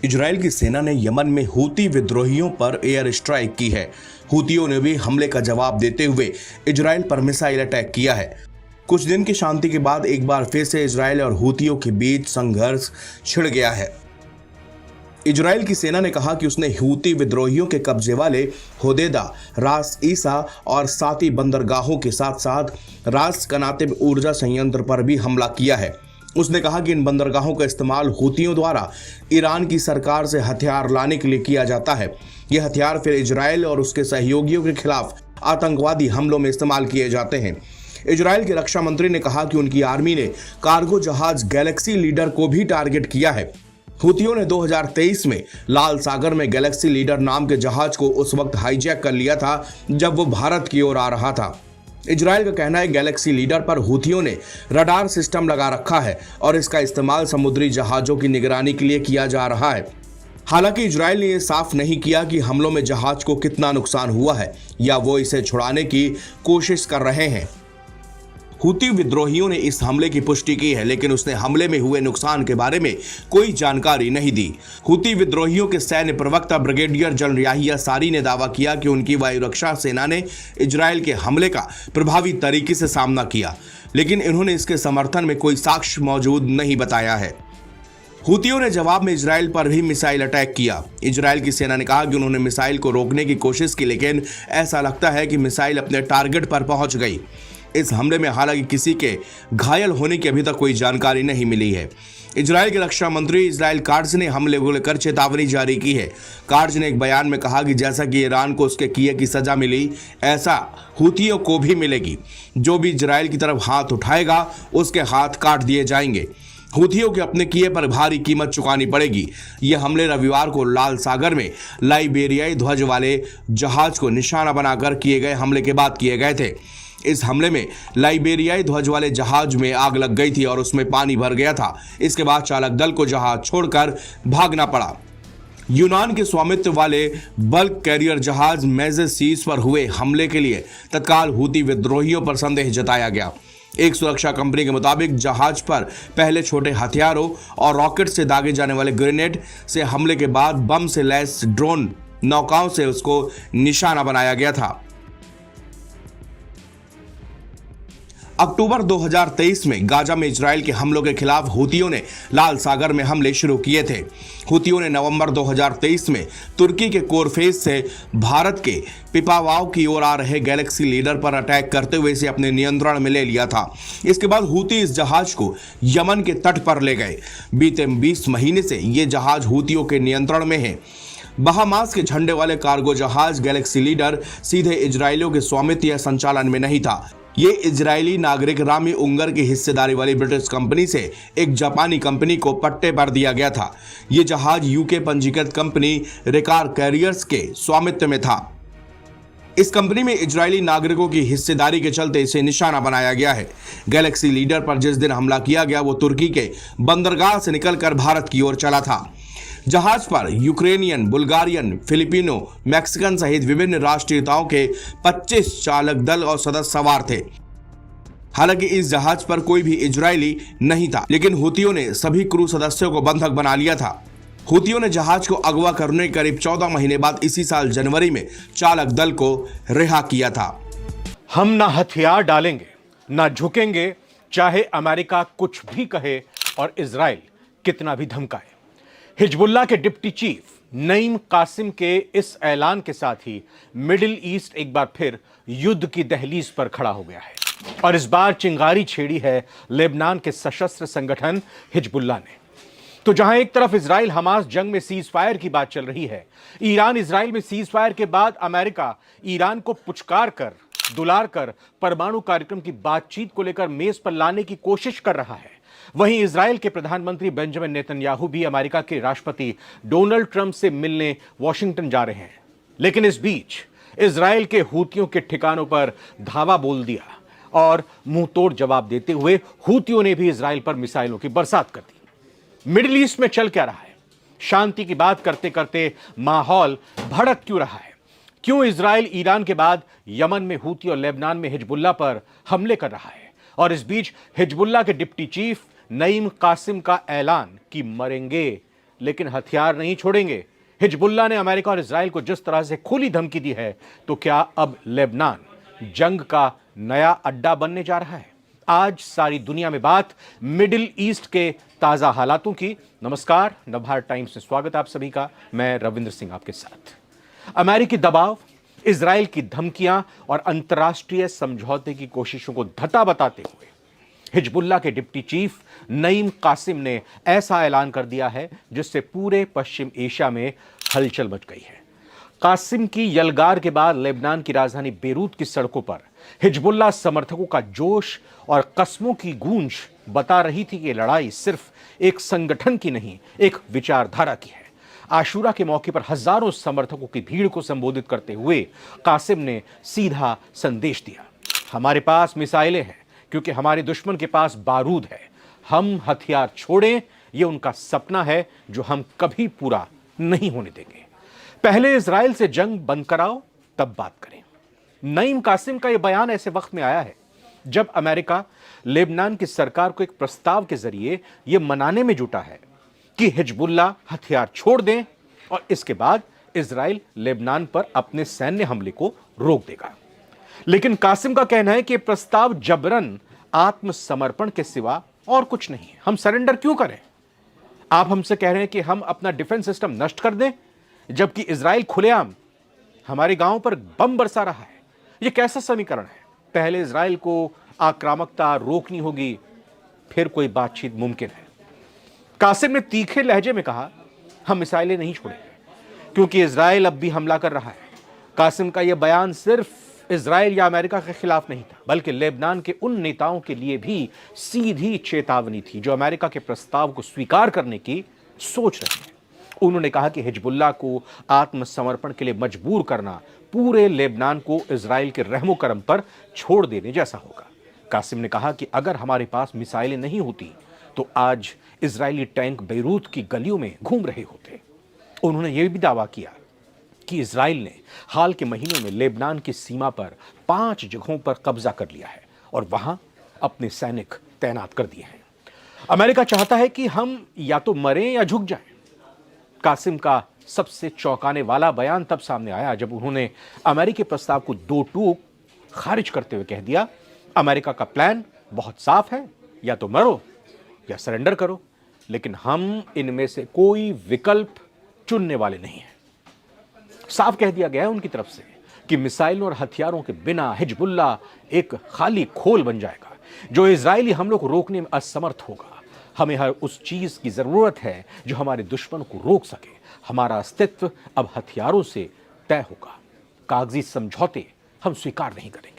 Israel की सेना ने यमन में हूती विद्रोहियों पर एयर स्ट्राइक की है। हूतियों ने भी हमले का जवाब देते हुए इजराइल पर मिसाइल अटैक किया है। कुछ दिन की शांति के बाद एक बार फिर से इजराइल और हूतियों के बीच संघर्ष छिड़ गया है। इजराइल की सेना ने कहा कि उसने हूती विद्रोहियों के कब्जे वाले होदेदा, रास ईसा और साती बंदरगाहों के साथ साथ रास कनातिब ऊर्जा संयंत्र पर भी हमला किया है। उसने कहा कि इन बंदरगाहों का इस्तेमाल हूतियों द्वारा ईरान की सरकार से हथियार लाने के लिए किया जाता है। ये हथियार फिर इजराइल और उसके सहयोगियों के खिलाफ आतंकवादी हमलों में इस्तेमाल किए जाते हैं। इजराइल के रक्षा मंत्री ने कहा कि उनकी आर्मी ने कार्गो जहाज गैलेक्सी लीडर को भी टारगेट किया है। हूतियों ने 2023 में लाल सागर में गैलेक्सी लीडर नाम के जहाज को उस वक्त हाईजैक कर लिया था जब वो भारत की ओर आ रहा था। इजराइल का कहना है गैलेक्सी लीडर पर हूतियों ने रडार सिस्टम लगा रखा है और इसका इस्तेमाल समुद्री जहाजों की निगरानी के लिए किया जा रहा है। हालांकि इजराइल ने यह साफ नहीं किया कि हमलों में जहाज को कितना नुकसान हुआ है या वो इसे छुड़ाने की कोशिश कर रहे हैं। हूती विद्रोहियों ने इस हमले की पुष्टि की है, लेकिन उसने हमले में हुए नुकसान के बारे में कोई जानकारी नहीं दी। हूती विद्रोहियों के सैन्य प्रवक्ता ब्रिगेडियर जनरल याहिया सारी ने दावा किया कि उनकी वायुरक्षा सेना ने इजराइल के हमले का प्रभावी तरीके से सामना किया, लेकिन इन्होंने इसके समर्थन में कोई साक्ष्य मौजूद नहीं बताया है। हूतियों ने जवाब में इजराइल पर भी मिसाइल अटैक किया। इजराइल की सेना ने कहा कि उन्होंने मिसाइल को रोकने की कोशिश की, लेकिन ऐसा लगता है कि मिसाइल अपने टारगेट पर पहुंच गई। इस हमले में हालांकि किसी के घायल होने की अभी तक कोई जानकारी नहीं मिली है। इजराइल के रक्षा मंत्री इजराइल काट्ज ने हमले को लेकर चेतावनी जारी की है। काट्ज ने एक बयान में कहा कि जैसा कि ईरान को उसके किए की सजा मिली, ऐसा हूतियों को भी मिलेगी। जो भी इजराइल की तरफ हाथ उठाएगा उसके हाथ काट दिए जाएंगे। हूतियों के अपने किए पर भारी कीमत चुकानी पड़ेगी। ये हमले रविवार को लाल सागर में लाइबेरियाई ध्वज वाले जहाज को निशाना बनाकर किए गए हमले के बाद किए गए थे। इस हमले में लाइबेरियाई ध्वज वाले जहाज में आग लग गई थी और उसमें पानी भर गया था। इसके बाद चालक दल को जहाज छोड़कर भागना पड़ा। यूनान के स्वामित्व वाले बल्क कैरियर जहाज मेजेसीस पर हुए हमले के लिए तत्काल हूती विद्रोहियों पर संदेह जताया गया। एक सुरक्षा कंपनी के मुताबिक जहाज पर पहले छोटे हथियारों और रॉकेट से दागे जाने वाले ग्रेनेड से हमले के बाद बम से लैस ड्रोन नौकाओं से उसको निशाना बनाया गया था। अक्टूबर 2023 में गाजा में इजराइल के हमलों के खिलाफ हूतियों ने लाल सागर में हमले शुरू किए थे। हूतियों ने नवंबर 2023 में तुर्की के कोरफेज से भारत के पिपावाव की ओर आ रहे गैलेक्सी लीडर पर अटैक करते हुए इसे अपने नियंत्रण में ले लिया था। इसके बाद हूती इस जहाज को यमन के तट पर ले गए। बीते 20 महीने से ये जहाज हूतियों के नियंत्रण में है। बहामास के झंडे वाले कार्गो जहाज गैलेक्सी लीडर सीधे इजरायलियों के स्वामित्व या संचालन में नहीं था। ये इजरायली नागरिक रामी उंगर की हिस्सेदारी वाली ब्रिटिश कंपनी से एक जापानी कंपनी को पट्टे पर दिया गया था। ये जहाज यूके पंजीकृत कंपनी रेकार कैरियर्स के स्वामित्व में था। इस कंपनी में इजरायली नागरिकों की हिस्सेदारी के चलते इसे निशाना बनाया गया है। गैलेक्सी लीडर पर जिस दिन हमला किया गया वो तुर्की के बंदरगाह से निकलकर भारत की ओर चला था। जहाज पर यूक्रेनियन, बुल्गारियन, फिलिपिनो, मैक्सिकन सहित विभिन्न राष्ट्रीयताओं के 25 चालक दल और सदस्य सवार थे। हालांकि इस जहाज पर कोई भी इजरायली नहीं था, लेकिन हूतियों ने सभी क्रू सदस्यों को बंधक बना लिया था। हूतियों ने जहाज को अगवा करने के करीब 14 महीने बाद इसी साल जनवरी में चालक दल को रिहा किया था। हम ना हथियार डालेंगे, ना झुकेंगे, चाहे अमेरिका कुछ भी कहे और इजराइल कितना भी धमकाए। हिजबुल्लाह के डिप्टी चीफ नईम कासिम के इस ऐलान के साथ ही मिडिल ईस्ट एक बार फिर युद्ध की दहलीज पर खड़ा हो गया है और इस बार चिंगारी छेड़ी है लेबनान के सशस्त्र संगठन हिजबुल्लाह ने। तो जहां एक तरफ इजराइल हमास जंग में सीज फायर की बात चल रही है, ईरान इजराइल में सीज फायर के बाद अमेरिका ईरान को पुचकार कर, दुलार कर परमाणु कार्यक्रम की बातचीत को लेकर मेज पर लाने की कोशिश कर रहा है, वहीं इजराइल के प्रधानमंत्री बेंजामिन नेतन्याहू भी अमेरिका के राष्ट्रपति डोनाल्ड ट्रंप से मिलने वॉशिंगटन जा रहे हैं। लेकिन इस बीच इजराइल के हूतियों के ठिकानों पर धावा बोल दिया और मुंह तोड़ जवाब देते हुए हूतियों ने भी इजराइल पर मिसाइलों की बरसात कर दी। मिडिल ईस्ट में चल क्या रहा है? शांति की बात करते करते माहौल भड़क क्यों रहा है? क्यों इजराइल ईरान के बाद यमन में हूती और लेबनान में हिजबुल्लाह पर हमले कर रहा है? और इस बीच हिजबुल्लाह के डिप्टी चीफ नईम कासिम का ऐलान कि मरेंगे लेकिन हथियार नहीं छोड़ेंगे। हिजबुल्लाह ने अमेरिका और इजराइल को जिस तरह से खुली धमकी दी है, तो क्या अब लेबनान जंग का नया अड्डा बनने जा रहा है? आज सारी दुनिया में बात मिडिल ईस्ट के ताजा हालातों की। नमस्कार, नवभारत टाइम्स में स्वागत है आप सभी का। मैं रविंद्र सिंह आपके साथ। अमेरिकी दबाव, इजराइल की धमकियां और अंतर्राष्ट्रीय समझौते की कोशिशों को धता बताते हुए हिजबुल्लाह के डिप्टी चीफ नईम कासिम ने ऐसा ऐलान कर दिया है जिससे पूरे पश्चिम एशिया में हलचल मच गई है। कासिम की यलगार के बाद लेबनान की राजधानी बेरूत की सड़कों पर हिजबुल्लाह समर्थकों का जोश और कस्मों की गूंज बता रही थी कि लड़ाई सिर्फ एक संगठन की नहीं, एक विचारधारा की है। आशूरा के मौके पर हजारों समर्थकों की भीड़ को संबोधित करते हुए कासिम ने सीधा संदेश दिया, हमारे पास मिसाइलें हैं क्योंकि हमारे दुश्मन के पास बारूद है। हम हथियार छोड़ें, यह उनका सपना है जो हम कभी पूरा नहीं होने देंगे। पहले इजराइल से जंग बंद कराओ, तब बात करें। नईम कासिम का यह बयान ऐसे वक्त में आया है जब अमेरिका लेबनान की सरकार को एक प्रस्ताव के जरिए यह मनाने में जुटा है कि हिजबुल्लाह हथियार छोड़ दें और इसके बाद इजराइल लेबनान पर अपने सैन्य हमले को रोक देगा। लेकिन कासिम का कहना है कि प्रस्ताव जबरन आत्मसमर्पण के सिवा और कुछ नहीं है। हम सरेंडर क्यों करें? आप हमसे कह रहे हैं कि हम अपना डिफेंस सिस्टम नष्ट कर दें, जबकि इजराइल खुलेआम हमारे गांव पर बम बरसा रहा है। यह कैसा समीकरण है? पहले इजराइल को आक्रामकता रोकनी होगी, फिर कोई बातचीत मुमकिन है। कासिम ने तीखे लहजे में कहा, हम मिसाइलें नहीं छोड़ेंगे क्योंकि इजराइल अब भी हमला कर रहा है। कासिम का यह बयान सिर्फ इजराइल या अमेरिका के खिलाफ नहीं था, बल्कि लेबनान के उन नेताओं के लिए भी सीधी चेतावनी थी जो अमेरिका के प्रस्ताव को स्वीकार करने की सोच रहे हैं। उन्होंने कहा कि हिजबुल्लाह को आत्मसमर्पण के लिए मजबूर करना पूरे लेबनान को इजराइल के रहमो करम पर छोड़ देने जैसा होगा। कासिम ने कहा कि अगर हमारे पास मिसाइलें नहीं होती तो आज इजरायली टैंक बेरूत की गलियों में घूम रहे होते। उन्होंने यह भी दावा किया कि इजराइल ने हाल के महीनों में लेबनान की सीमा पर 5 जगहों पर कब्जा कर लिया है और वहां अपने सैनिक तैनात कर दिए हैं। अमेरिका चाहता है कि हम या तो मरें या झुक जाएं। कासिम का सबसे चौंकाने वाला बयान तब सामने आया जब उन्होंने अमेरिकी प्रस्ताव को दो टूक खारिज करते हुए कह दिया, अमेरिका का प्लान बहुत साफ है, या तो मरो या सरेंडर करो, लेकिन हम इनमें से कोई विकल्प चुनने वाले नहीं हैं। साफ कह दिया गया है उनकी तरफ से कि मिसाइलों और हथियारों के बिना हिजबुल्लाह एक खाली खोल बन जाएगा जो इजरायली हमलों को रोकने में असमर्थ होगा। हमें हर उस चीज की जरूरत है जो हमारे दुश्मन को रोक सके। हमारा अस्तित्व अब हथियारों से तय होगा। कागजी समझौते हम स्वीकार नहीं करेंगे।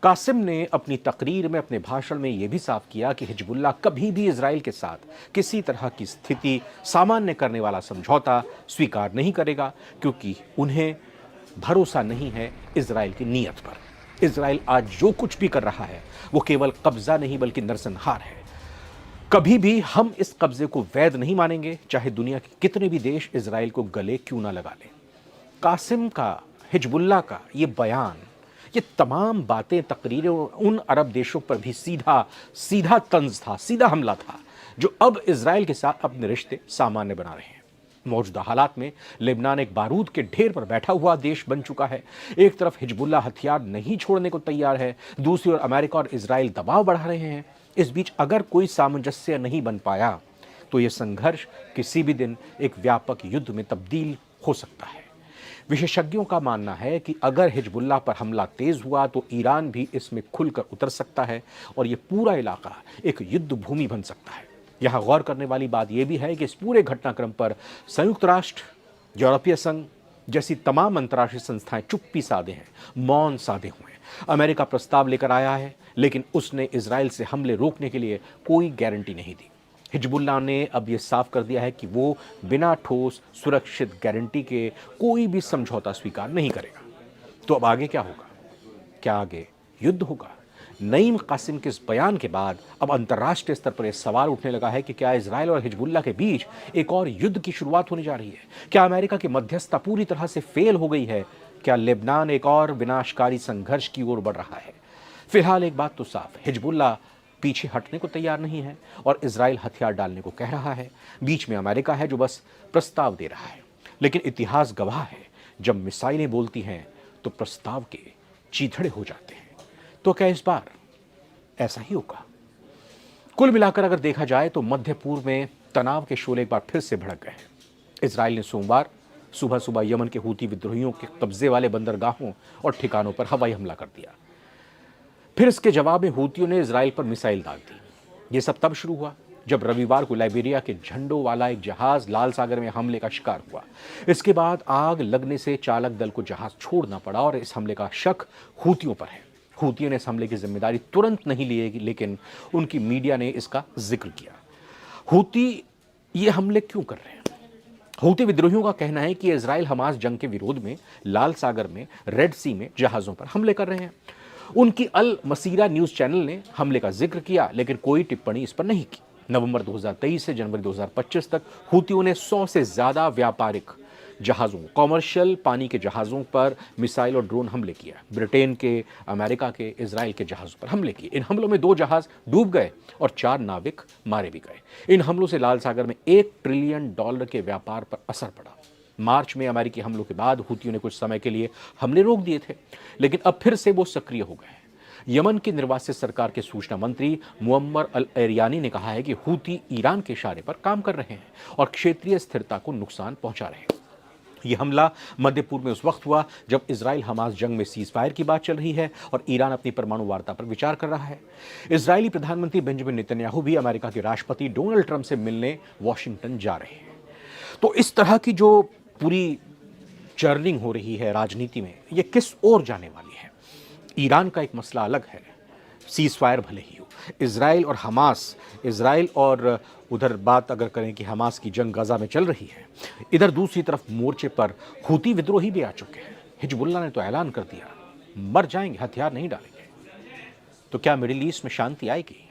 कासिम ने अपनी तकरीर में, अपने भाषण में यह भी साफ किया कि हिजबुल्लाह कभी भी इजराइल के साथ किसी तरह की स्थिति सामान्य करने वाला समझौता स्वीकार नहीं करेगा, क्योंकि उन्हें भरोसा नहीं है इजराइल की नीयत पर। इजराइल आज जो कुछ भी कर रहा है वो केवल कब्जा नहीं बल्कि नरसंहार है। कभी भी हम इस कब्जे को वैध नहीं मानेंगे, चाहे दुनिया के कितने भी देश इजराइल को गले क्यों ना लगा लें। कासिम का, हिजबुल्लाह का ये बयान, ये तमाम बातें, तकरीरें उन अरब देशों पर भी सीधा तंज था, सीधा हमला था, जो अब इजराइल के साथ अपने रिश्ते सामान्य बना रहे हैं। मौजूदा हालात में लेबनान एक बारूद के ढेर पर बैठा हुआ देश बन चुका है। एक तरफ हिजबुल्लाह हथियार नहीं छोड़ने को तैयार है, दूसरी ओर अमेरिका और इजराइल दबाव बढ़ा रहे हैं। इस बीच अगर कोई सामंजस्य नहीं बन पाया तो यह संघर्ष किसी भी दिन एक व्यापक युद्ध में तब्दील हो सकता है। विशेषज्ञों का मानना है कि अगर हिजबुल्लाह पर हमला तेज हुआ तो ईरान भी इसमें खुलकर उतर सकता है और यह पूरा इलाका एक युद्ध भूमि बन सकता है। यहाँ गौर करने वाली बात यह भी है कि इस पूरे घटनाक्रम पर संयुक्त राष्ट्र, यूरोपीय संघ जैसी तमाम अंतर्राष्ट्रीय संस्थाएं चुप्पी साधे हैं, मौन साधे हुए हैं। अमेरिका प्रस्ताव लेकर आया है, लेकिन उसने इजराइल से हमले रोकने के लिए कोई गारंटी नहीं दी। हिजबुल्लाह ने अब यह साफ कर दिया है कि वो बिना ठोस सुरक्षित गारंटी के कोई भी समझौता स्वीकार नहीं करेगा। तो अब आगे क्या होगा? क्या आगे युद्ध होगा? नईम कासिम के इस बयान के बाद अब अंतर्राष्ट्रीय स्तर पर यह सवाल उठने लगा है कि क्या इजराइल और हिजबुल्लाह के बीच एक और युद्ध की शुरुआत होने जा रही है? क्या अमेरिका की मध्यस्थता पूरी तरह से फेल हो गई है? क्या लेबनान एक और विनाशकारी संघर्ष की ओर बढ़ रहा है? फिलहाल एक बात तो साफ, हिजबुल्लाह पीछे हटने को तैयार नहीं है और इजराइल हथियार डालने को कह रहा है। बीच में अमेरिका है जो बस प्रस्ताव दे रहा है। लेकिन इतिहास गवाह है, जब मिसाइलें बोलती हैं तो प्रस्ताव के चीथड़े हो जाते हैं। तो क्या इस बार ऐसा ही होगा? कुल मिलाकर अगर देखा जाए तो मध्य पूर्व में तनाव के शोले एक बार फिर से भड़क गए हैं। इजराइल ने सोमवार सुबह सुबह यमन के हूती विद्रोहियों के कब्जे वाले बंदरगाहों और ठिकानों पर हवाई हमला कर दिया। फिर इसके जवाब में हूतियों ने इजराइल पर मिसाइल दाग दी। यह सब तब शुरू हुआ जब रविवार को लाइबेरिया के झंडों वाला एक जहाज लाल सागर में हमले का शिकार हुआ। इसके बाद आग लगने से चालक दल को जहाज छोड़ना पड़ा और इस हमले का शक हूतियों पर है। हूतियों ने इस हमले की जिम्मेदारी तुरंत नहीं ली, लेकिन उनकी मीडिया ने इसका जिक्र किया। हूती ये हमले क्यों कर रहे हैं? हूती विद्रोहियों का कहना है कि इजराइल हमास जंग के विरोध में लाल सागर में, रेड सी में जहाजों पर हमले कर रहे हैं। उनकी अल मसीरा न्यूज चैनल ने हमले का जिक्र किया, लेकिन कोई टिप्पणी इस पर नहीं की। नवंबर 2023 से जनवरी 2025 तक हूतियों ने 100 से ज्यादा व्यापारिक जहाज़ों, कॉमर्शियल पानी के जहाज़ों पर मिसाइल और ड्रोन हमले किया। ब्रिटेन के, अमेरिका के, इजराइल के जहाज़ों पर हमले किए। इन हमलों में 2 जहाज़ डूब गए और 4 नाविक मारे भी गए। इन हमलों से लाल सागर में $1 ट्रिलियन के व्यापार पर असर पड़ा। मार्च में अमेरिकी हमलों के बाद हूतियों ने कुछ समय के लिए हमले रोक दिए थे, लेकिन अब फिर से वो सक्रिय हो गए। यमन की निर्वासित सरकार के सूचना मंत्री मुअम्मर अल एरियानी ने कहा है कि हूती ईरान के इशारे पर काम कर रहे हैं और क्षेत्रीय स्थिरता को नुकसान पहुंचा रहे हैं। यह हमला मध्य पूर्व में उस वक्त हुआ जब इजराइल हमास जंग में सीज फायर की बात चल रही है और ईरान अपनी परमाणु वार्ता पर विचार कर रहा है। इजरायली प्रधानमंत्री बेंजामिन नेतन्याहू भी अमेरिका के राष्ट्रपति डोनाल्ड ट्रंप से मिलने वॉशिंगटन जा रहे हैं। तो इस तरह की जो पूरी चर्निंग हो रही है राजनीति में, ये किस ओर जाने वाली है? ईरान का एक मसला अलग है, सीज फायर भले ही हो। इजराइल और हमास, इजराइल और उधर बात अगर करें कि हमास की जंग गजा में चल रही है, इधर दूसरी तरफ मोर्चे पर हूती विद्रोही भी आ चुके हैं। हिजबुल्लाह ने तो ऐलान कर दिया, मर जाएंगे, हथियार नहीं डालेंगे। तो क्या मिडिल ईस्ट में शांति आएगी?